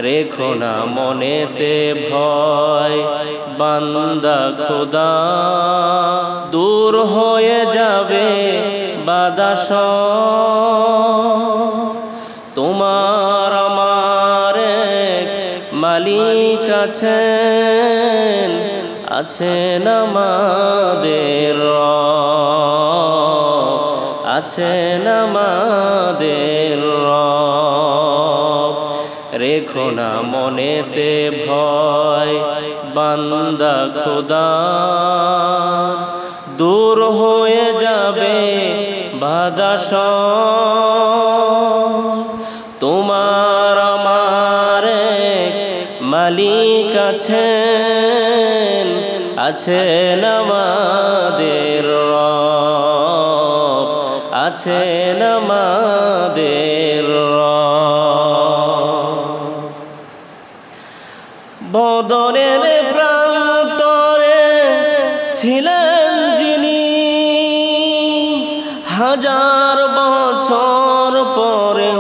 রেখো না মনেতে ভয় বান্দা খোদা দূর হয়ে যাবে বাধা তোমার আমার এক মালিক আছেন আছেন আমাদের রব আছেন আমাদের রব রেখো না মনেতে ভয় বান্দা খোদা দূর হয়ে যাবে বাধা তোমার আমার এক মালিক আছেন আছেন আমাদের রব আছেন আমাদের রব বদরের প্রান্তরে ছিলেন যিনি হাজার বছর পরে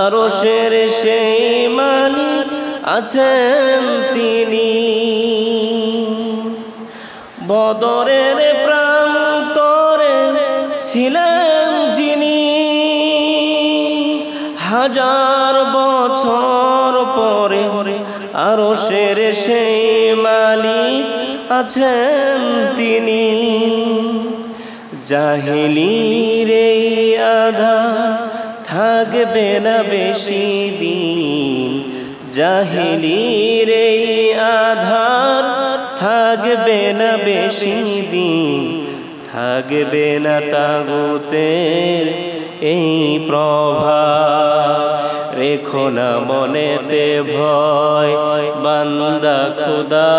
আরশের সেই মালিক আছেন তিনি বদরের প্রান্তরে ছিলেন যিনি হাজার বছর পরে আরশের সেই মালিক আছেন তিনি জাহিলির এই আধার থাকবে না বেশি দিন জাহিলির এই আধার থাকবে না বেশি দিন থাকবে না তাগুতের এই প্রভাব রেখো না মনেতে ভয় বান্দা খোদা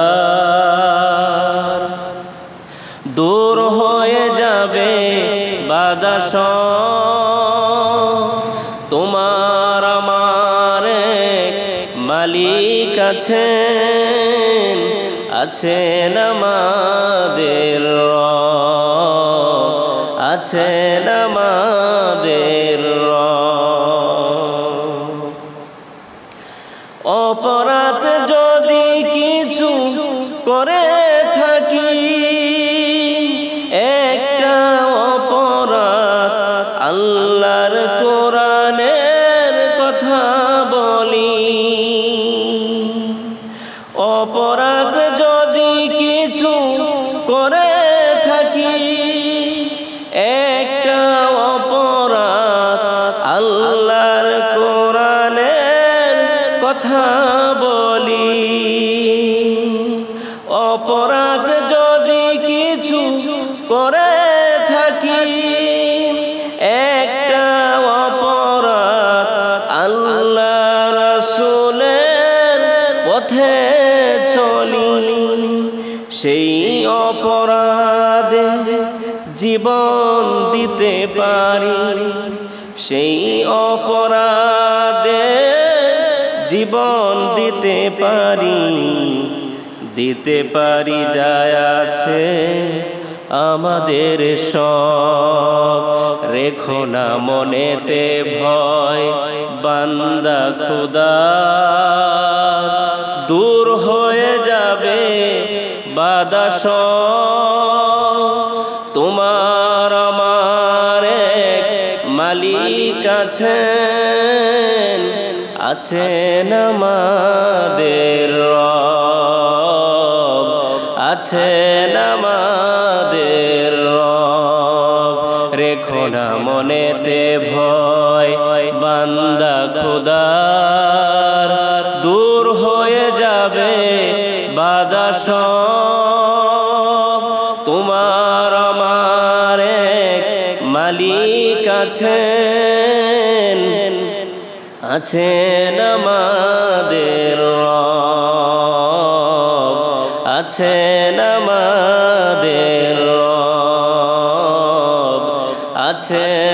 দূর হয়ে যাবে বাধা তোমার আমার এক মালিক আছেন আছেন আমাদের রব আছেন আমাদের রব অপরাধ যদি কিছু করে থাকি একটা অপরাধ আল্লাহর কোরআনের কথা বলি অপরাধ যদি কিছু করে থাকি একটা অপরাধ আল্লাহর কোরআনের কথা বলি অপরাধ যদি কিছু করে থাকি একটা অপরাধ আল্লাহ রাসূলের পথে চলি সেই অপরাধে জীবন দিতে পারি সেই অপরাধে জীবন দিতে পারি যায় আছে আমাদের সব রেখো না মনেতে ভয় বান্দা খোদা দূর হয়ে যাবে বাধা তোমার আমার এক মালিক আছেন আছেন আমাদের রব আছেন আমাদের রব রেখো না মনেতে ভয় বান্দা খোদার দূর হয়ে যাবে বাধা তোমার আমার এক মালিক আছেন আছেন আমাদের রব আছেন আমাদের রব আছেন